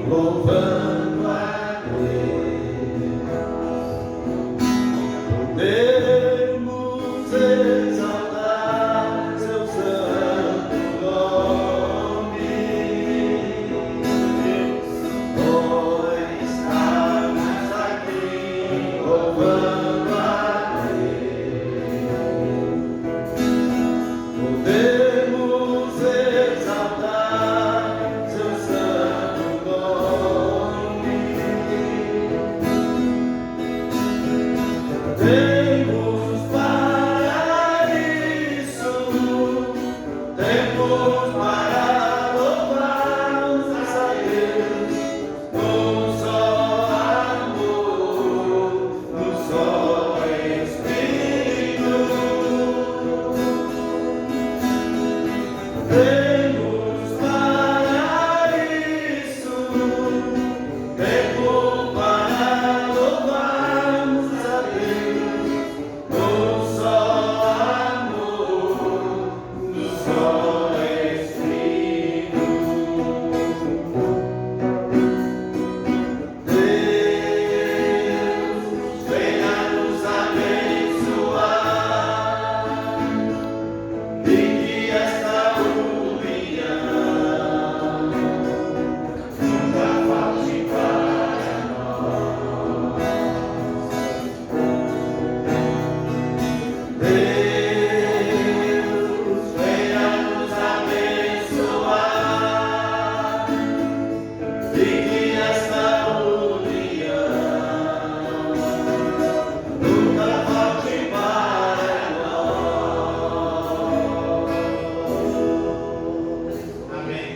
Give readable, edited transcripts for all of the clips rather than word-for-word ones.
louvando a Deus. Podemos exaltar seu santo nome, pois estamos aqui louvando a Deus. Podemos exaltar seu santo nome. Temos para isso, temos para louvarmos a Deus, num só amor, num só Espírito. Temos para isso, temos para louvarmos a Deus, num só amor, num só Espírito. Deus, venha nos abençoar, e que esta união nunca falte para nós. Deus, venha nos abençoar, e que esta união nunca falte para nós. Amém.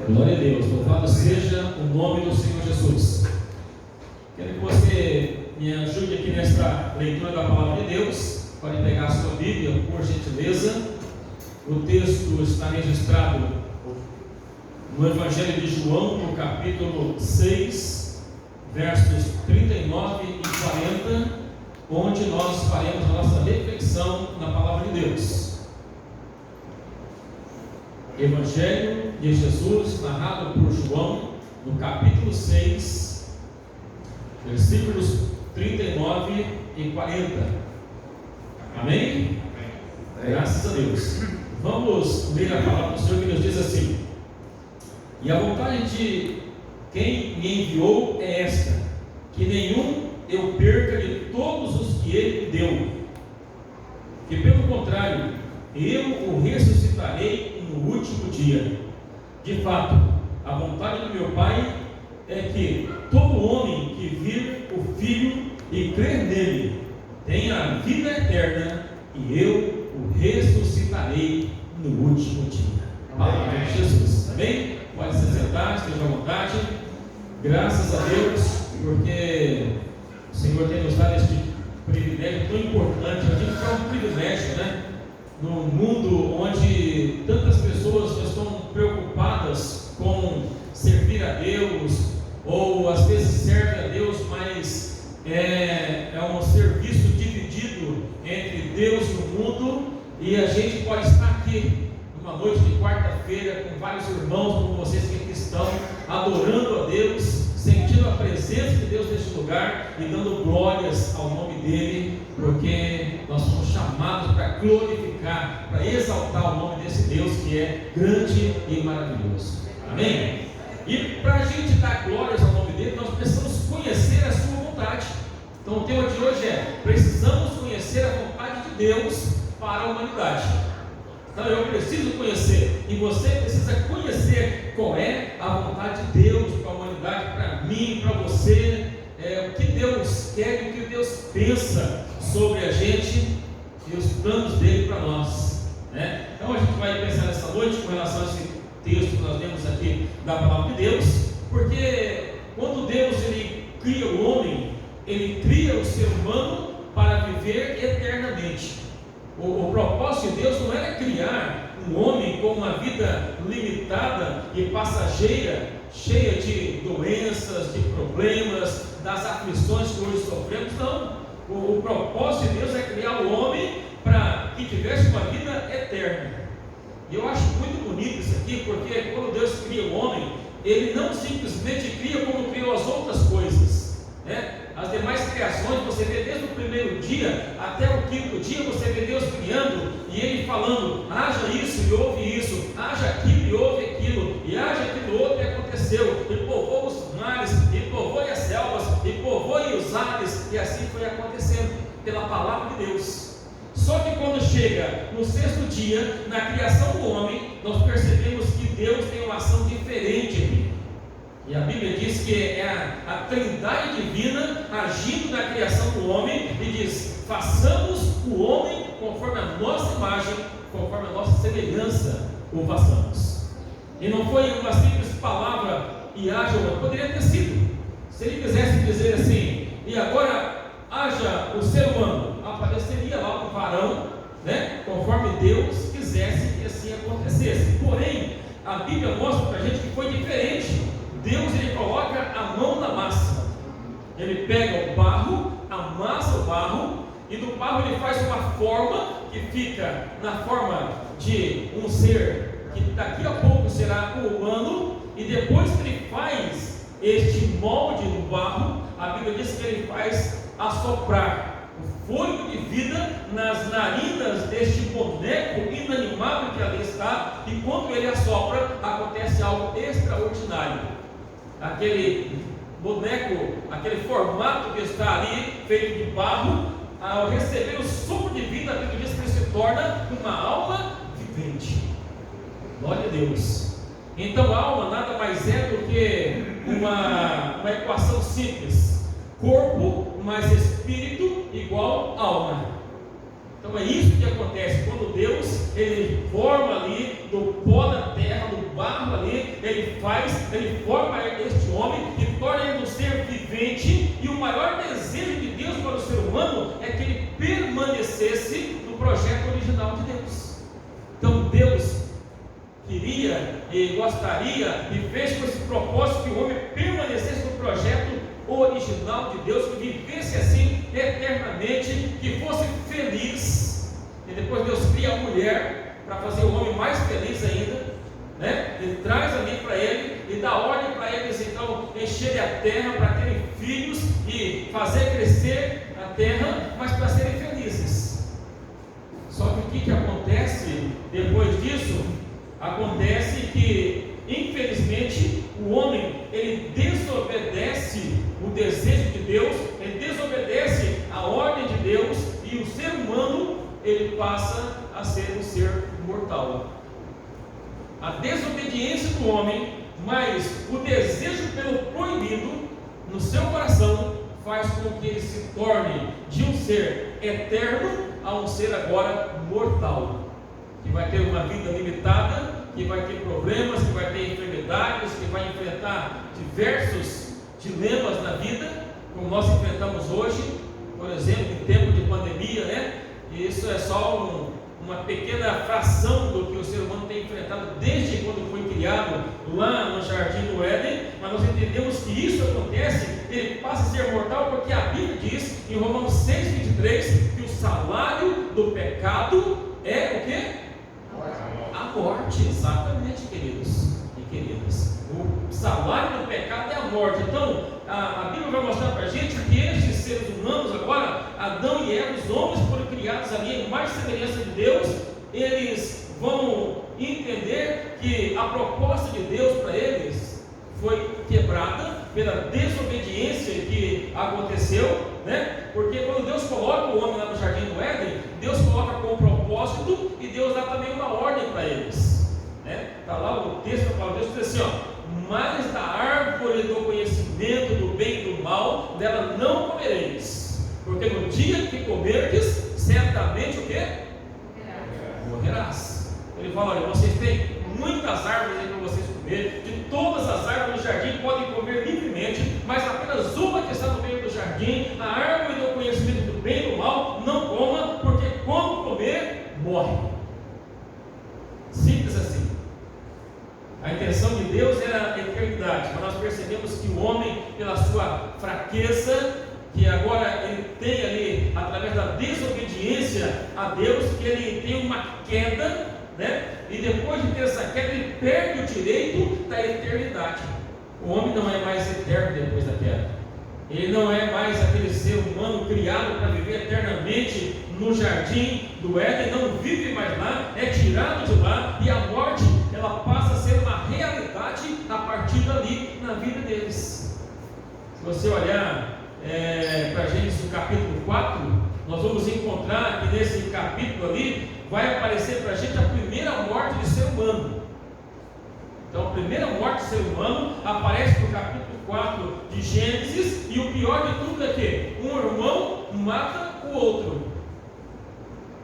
Glória a Deus, louvado seja o nome do Senhor Jesus. Quero que você me ajude aqui nesta leitura da palavra de Deus. Pode pegar a sua Bíblia, por gentileza. O texto está registrado no Evangelho de João, no capítulo 6, versos 39 e 40, onde nós faremos a nossa reflexão na palavra de Deus. Evangelho de Jesus, narrado por João, no capítulo 6, versículos 39 e 40. Amém? Graças a Deus. Vamos ler a palavra do Senhor, que nos diz assim: e a vontade de quem me enviou é esta, que nenhum eu perca de todos os que ele me deu, que pelo contrário, eu o ressuscitarei no último dia. De fato, a vontade do meu Pai é que todo homem que vir o Filho e crer nele tenha a vida eterna, e eu o ressuscitarei no último dia. Palavra de Jesus. Amém? Pode se sentar, esteja à vontade. Graças a Deus, porque o Senhor tem nos dado este privilégio tão importante. Eu digo que é um privilégio, né? No mundo onde tantas pessoas estão preocupadas com servir a Deus, ou às vezes servem a Deus, mas é um serviço dividido entre Deus e o mundo, e a gente pode estar aqui numa noite de quarta-feira com vários irmãos como vocês que estão adorando a Deus, sentindo a presença de Deus neste lugar e dando glórias ao nome dele, porque nós somos chamados para glorificar, para exaltar o nome desse Deus que é grande e maravilhoso. Amém? E para a gente dar glórias ao nome dele, nós precisamos conhecer a sua vontade. Então o tema de hoje é: precisamos conhecer a vontade de Deus para a humanidade. Então eu preciso conhecer, e você precisa conhecer qual é a vontade de Deus para a humanidade, para mim, para você, o que Deus quer e o que Deus pensa sobre a gente e os planos dele para nós, né? Então a gente vai pensar nessa noite com relação a esse texto que nós temos aqui da palavra de Deus, porque quando Deus ele cria o homem, ele cria o ser humano para viver eternamente. O propósito de Deus não era criar um homem com uma vida limitada e passageira, cheia de doenças, de problemas, das aflições que hoje sofremos. Não. O propósito de Deus é criar o homem para que tivesse uma vida eterna. E eu acho muito bonito isso aqui, porque quando Deus cria o homem, Ele não simplesmente cria como criou as outras coisas, né? As demais criações, você vê desde o primeiro dia até o quinto dia, você vê Deus criando e Ele falando: haja isso e houve isso, haja aquilo e houve aquilo, e haja aquilo outro e aconteceu. E povoou os mares, e povoou as selvas, e povoou os ares, e assim foi acontecendo pela palavra de Deus. Só que quando chega no sexto dia, na criação do homem, nós percebemos que Deus tem uma ação diferente aqui. E a Bíblia diz que é a Trindade divina agindo na criação do homem e diz: façamos o homem conforme a nossa imagem, conforme a nossa semelhança o façamos. E não foi uma simples palavra e haja, poderia ter sido. Se ele quisesse dizer assim: e agora haja o ser humano, apareceria lá um varão, né? Conforme Deus quisesse que assim acontecesse. Porém, a Bíblia mostra para a gente que foi diferente. Deus, ele coloca a mão na massa, ele pega o barro, amassa o barro, e do barro ele faz uma forma que fica na forma de um ser que daqui a pouco será humano, e depois que ele faz este molde no barro, a Bíblia diz que ele faz assoprar o fôlego de vida nas narinas deste boneco inanimado que ali está, e quando ele assopra, acontece algo extraordinário. Aquele boneco, aquele formato que está ali, feito de barro, ao receber o sopro de vida, a Bíblia diz que ele se torna uma alma vivente. Glória a Deus. Então a alma nada mais é do que uma equação simples: corpo mais espírito igual alma. Então é isso que acontece quando Deus, ele forma ali do pó da terra, do barro ali, ele forma este homem e torna ele um ser vivente. E o maior desejo de Deus para o ser humano é que ele permanecesse no projeto original de Deus. Então Deus queria e gostaria e fez com esse propósito que o homem permanecesse no projeto original de Deus, que vivesse assim eternamente, que fosse feliz. E depois Deus cria a mulher para fazer o homem mais feliz ainda, né? Ele traz ali para ele e dá ordem para eles então encherem a terra para terem filhos e fazer crescer a terra, mas para serem felizes. Só que o que acontece depois disso? Acontece que infelizmente o homem, ele desobedece o desejo de Deus, ele desobedece a ordem de Deus, e o ser humano, ele passa a ser um ser mortal. A desobediência do homem, mais o desejo pelo proibido no seu coração, faz com que ele se torne de um ser eterno a um ser agora mortal, que vai ter uma vida limitada, que vai ter problemas, que vai ter enfermidades, que vai enfrentar diversos dilemas na vida, como nós enfrentamos hoje, por exemplo, em tempo de pandemia, né? E isso é só uma pequena fração do que o ser humano tem enfrentado desde quando foi criado lá no Jardim do Éden. Mas nós entendemos que isso acontece, ele passa a ser mortal, porque a Bíblia diz em Romanos 6,23 que o salário do pecado é o quê? A morte, exatamente, queridos e queridas. O salário do pecado é a morte. Então, a Bíblia vai mostrar para a gente que estes seres humanos agora, Adão e Eva, os homens foram criados ali em mais semelhança de Deus. Eles vão entender que a proposta de Deus para eles foi quebrada pela desobediência que aconteceu, né? Porque quando Deus coloca o homem lá no Jardim do Éden, Deus coloca com um propósito e Deus dá também uma ordem para eles, né? Está lá o texto da palavra de Deus, diz assim, ó: mas da árvore do conhecimento do bem e do mal, dela não comereis, porque no dia que comerdes, certamente o quê? Morrerás. Ele fala: olha, vocês têm muitas árvores aí para vocês comer, de todas as árvores do jardim podem comer livremente, mas apenas uma que está no meio do jardim, a árvore do conhecimento do bem e do mal, não coma, porque quando comer, morre. Simples assim. A intenção de Deus era a eternidade, mas nós percebemos que o homem, pela sua fraqueza, que agora ele tem ali, através da desobediência a Deus, que ele tem uma queda, né? E depois de ter essa queda, ele perde o direito da eternidade. O homem não é mais eterno depois da queda. Ele não é mais aquele ser humano criado para viver eternamente no jardim do Éden, não vive mais lá, é tirado de lá, e a morte, ela passa a ser uma realidade a partir dali na vida deles. Se você olhar para Gênesis no capítulo 4, nós vamos encontrar que nesse capítulo ali vai aparecer para a gente a primeira morte de ser humano. Então a primeira morte de ser humano aparece no capítulo 4 de Gênesis, e o pior de tudo é que um irmão mata o outro.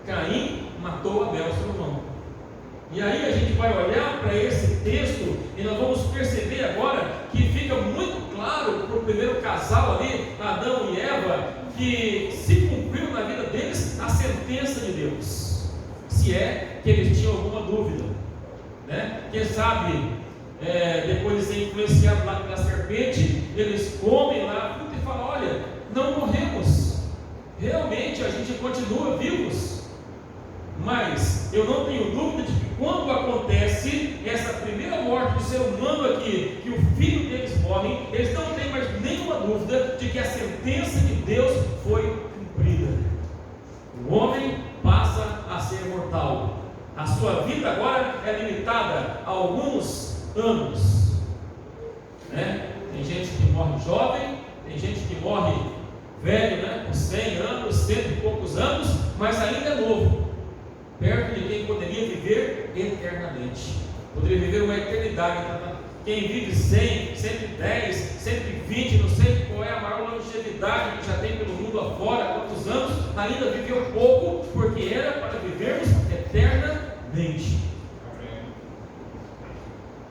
Caim matou Abel, seu irmão. E aí a gente vai olhar para esse texto e nós vamos perceber agora que fica muito claro para o primeiro casal ali, Adão e Eva, que se cumpriu na vida deles a sentença de Deus, se é que eles tinham alguma dúvida, né? Quem sabe depois de ser influenciado lá pela serpente, eles comem lá a fruta e falam: olha, não morremos, realmente a gente continua vivos. Mas eu não tenho dúvida de que quando acontece essa primeira morte do ser humano aqui, que o filho deles morre, eles não têm mais nenhuma dúvida de que a sentença de Deus foi cumprida. O homem passa a ser mortal. A sua vida agora é limitada a alguns anos, né? Tem gente que morre jovem, tem gente que morre velho, né? Com 100 anos, 100 e poucos anos, mas ainda é novo, perto de quem poderia viver eternamente, poderia viver uma eternidade. Quem vive 100, 110, 120, não sei qual é a maior longevidade que já tem pelo mundo afora, quantos anos, ainda viveu pouco, porque era para vivermos eternamente.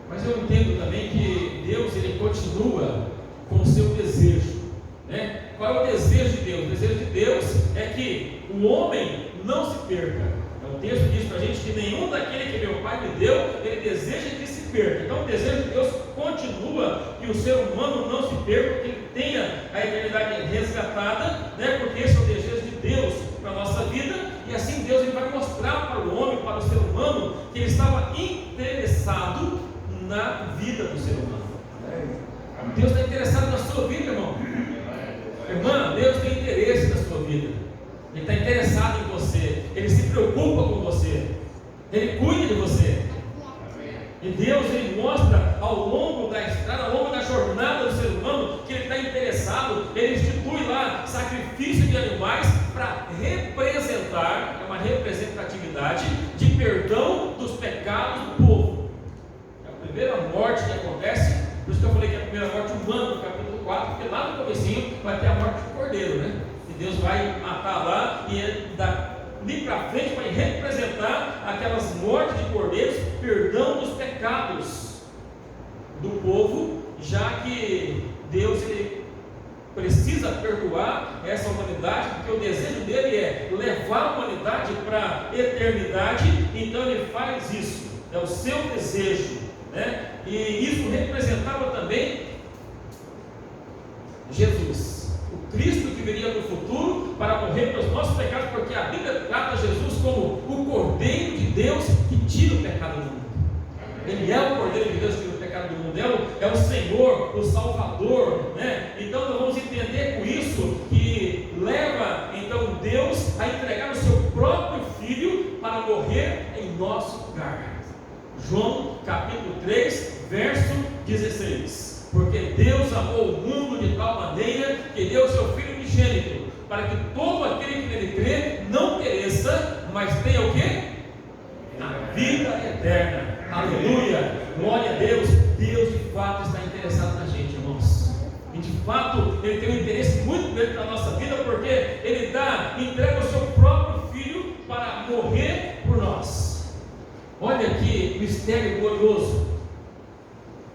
Mas eu entendo também que Deus, ele continua com o seu desejo, né? Qual é o desejo de Deus? O desejo de Deus é que o homem não se perca. O texto diz para a gente que nenhum daquele que meu Pai me deu, ele deseja que se perca. Então o desejo de Deus continua que o ser humano não se perca, que ele tenha a eternidade resgatada, né? Porque esse é o desejo de Deus para a nossa vida. E assim Deus, ele vai mostrar para o homem, para o ser humano, que ele estava interessado na vida do ser humano. Deus está interessado na sua vida, irmão. Irmã, Deus tem interesse na sua vida. Ele está interessado em você. Ele se preocupa com você. Ele cuida de você. E Deus, ele mostra ao longo da estrada, ao longo da jornada do ser humano, que ele está interessado. Ele institui lá sacrifício de animais para representar, é uma representatividade de perdão dos pecados do povo. É a primeira morte que acontece. Por isso que eu falei que é a primeira morte humana no capítulo 4, porque lá no comecinho vai ter a morte do cordeiro, né? E Deus vai matar lá, e dali para frente vai representar aquelas mortes de cordeiros, perdão dos pecados do povo, já que Deus, ele precisa perdoar essa humanidade, porque o desejo dele é levar a humanidade para a eternidade. Então ele faz isso, é o seu desejo, né? E isso representava também Jesus, o Cristo que viria no futuro para morrer pelos nossos pecados, porque a Bíblia trata Jesus como o Cordeiro de Deus que tira o pecado do mundo. Ele é o Cordeiro de Deus que tira o pecado do mundo, é o Senhor, o Salvador, né? Então nós vamos entender com isso que leva então Deus a entregar o seu próprio Filho para morrer em nosso lugar. João capítulo 3, verso 16. Porque Deus amou o mundo de tal maneira que deu o seu Filho unigênito, para que todo aquele que nele crê não pereça, mas tenha o quê? A vida eterna. Aleluia, glória a Deus. Deus de fato está interessado na gente, irmãos. E de fato Ele tem um interesse muito grande na nossa vida, porque Ele entrega o seu próprio Filho para morrer por nós. Olha que mistério glorioso,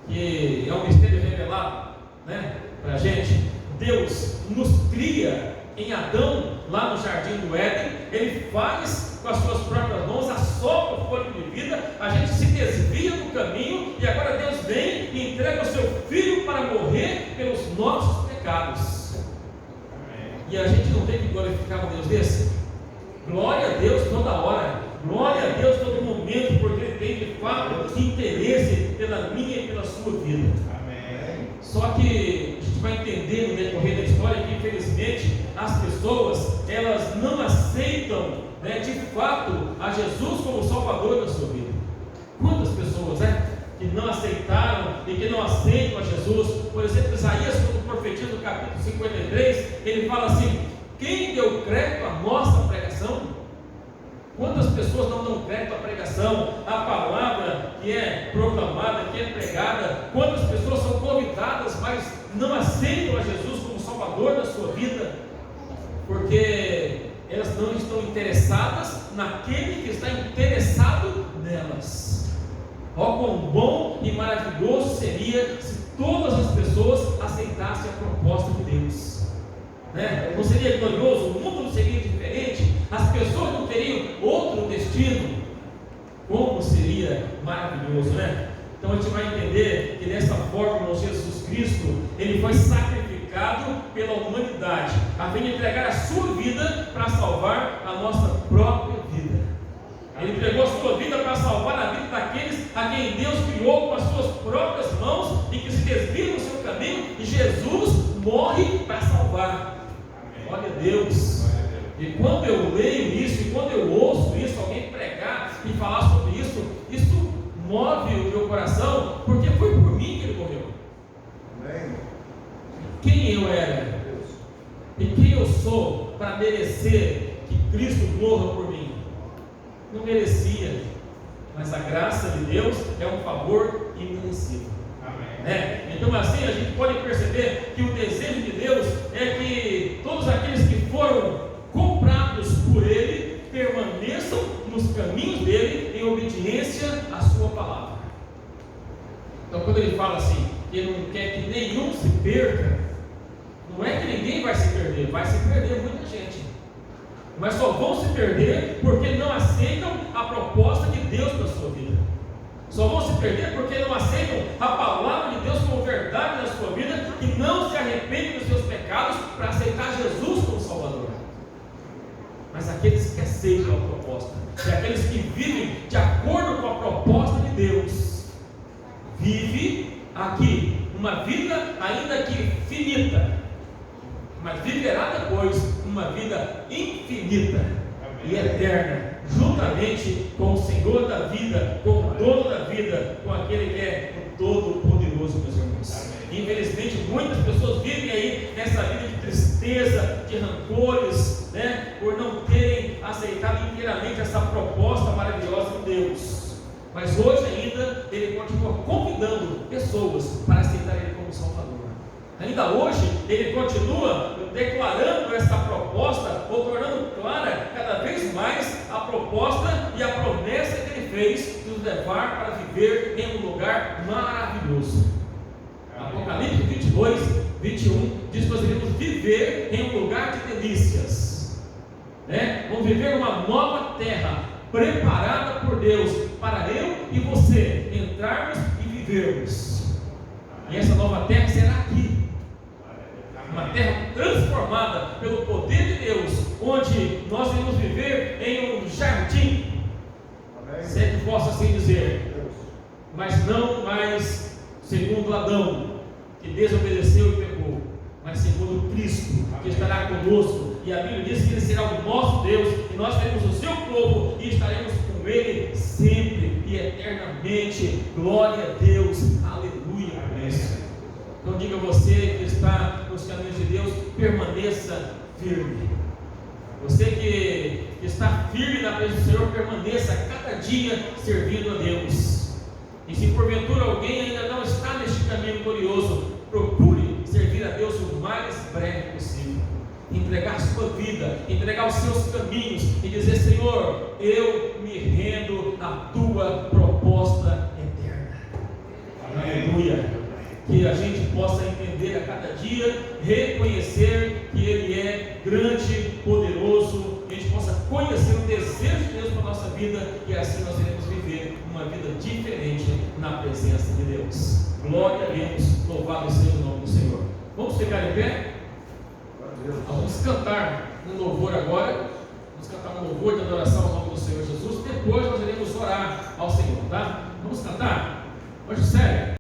que é um mistério revelado, né, para a gente. Deus nos cria em Adão, lá no jardim do Éden. Ele faz com as suas próprias mãos, assopra o fôlego de vida, a gente se desvia do caminho, e agora Deus vem e entrega o seu Filho para morrer pelos nossos pecados. E a gente não tem que glorificar um Deus desse? Glória a Deus toda hora, glória a Deus todo momento, fato interesse pela minha e pela sua vida. Amém. Só que a gente vai entender no decorrer da história que, infelizmente, as pessoas, elas não aceitam, né, de fato, a Jesus como Salvador da sua vida. Quantas pessoas, que não aceitaram e que não aceitam a Jesus? Por exemplo, Isaías, quando profetiza no capítulo 53, ele fala assim: quem deu crédito à nossa pregação? Quantas pessoas não dão crédito à pregação, à palavra que é proclamada, que é pregada? Quantas pessoas são convidadas, mas não aceitam a Jesus como Salvador da sua vida? Porque elas não estão interessadas naquele que está interessado nelas. Ó, quão bom e maravilhoso seria se todas as pessoas aceitassem a proposta de Deus. Não seria glorioso? O mundo não seria diferente? As pessoas não teriam outro destino? Como seria maravilhoso, né? Então a gente vai entender que dessa forma, irmão, Jesus Cristo, ele foi sacrificado pela humanidade, a fim de entregar a sua vida para salvar a nossa própria vida. Ele entregou a sua vida para salvar a vida daqueles a quem Deus criou com as suas próprias mãos e que se desviam do seu caminho, e Jesus morre para salvar. Glória a Deus. E quando eu leio isso, e quando eu ouço isso, alguém pregar e falar sobre isso, isso move o meu coração, porque foi por mim que ele morreu. Amém. Quem eu era e quem eu sou para merecer que Cristo morra por mim? Não merecia, mas a graça de Deus é um favor imerecido. Então assim a gente pode perceber que o desejo de Deus é que todos aqueles que foram comprados por Ele permaneçam nos caminhos dele em obediência à sua palavra. Então quando ele fala assim, que ele não quer que nenhum se perca, não é que ninguém vai se perder muita gente, mas só vão se perder porque não aceitam a proposta de Deus para a sua vida. Só vão se perder porque não aceitam a palavra de Deus como verdade na sua vida e não se arrependem dos seus pecados para aceitar Jesus como Salvador. Mas aqueles que aceitam a proposta, e aqueles que vivem de acordo com a proposta de Deus, vive aqui uma vida ainda que finita, mas viverá depois uma vida infinita e eterna, juntamente com o Senhor da vida, com o dono da vida, com aquele que é o Todo-Poderoso, meus irmãos. Infelizmente, muitas pessoas vivem aí nessa vida de tristeza, de rancores, por não terem aceitado inteiramente essa proposta maravilhosa de Deus. Mas hoje ainda, Ele continua convidando pessoas para aceitar Ele como Salvador. Ainda hoje, Ele continua declarando essa proposta, ou tornando clara cada vez mais a proposta e a promessa que Ele fez de nos levar para viver em um lugar maravilhoso. Apocalipse 22, 21 diz que nós iremos viver em um lugar de delícias, Vamos viver uma nova terra preparada por Deus para eu e você entrarmos e vivermos. E essa nova terra será aqui, uma terra transformada pelo poder de Deus, onde nós iremos viver em um jardim, se é que posso assim dizer, mas não mais segundo Adão, que desobedeceu e pecou, mas segundo Cristo, que estará conosco. E a Bíblia diz que Ele será o nosso Deus, e nós seremos o seu povo, e estaremos com Ele sempre e eternamente. Glória a Deus, aleluia. Então diga você que está nos caminhos de Deus, permaneça firme. Você que está firme na presença do Senhor, permaneça cada dia servindo a Deus. E se porventura alguém ainda não está neste caminho glorioso, procure servir a Deus o mais breve possível. Entregar a sua vida, entregar os seus caminhos e dizer: Senhor, eu me rendo à tua proposta eterna. Aleluia. Que a gente possa entender a cada dia, reconhecer que Ele é grande, poderoso, que a gente possa conhecer o desejo de Deus para a nossa vida, e assim nós iremos viver uma vida diferente na presença de Deus. Glória a Deus, louvado seja o nome do Senhor. Vamos ficar em pé? Vamos cantar um louvor agora. Vamos cantar um louvor de adoração ao nome do Senhor Jesus. Depois nós iremos orar ao Senhor, tá? Vamos cantar? Hoje sério.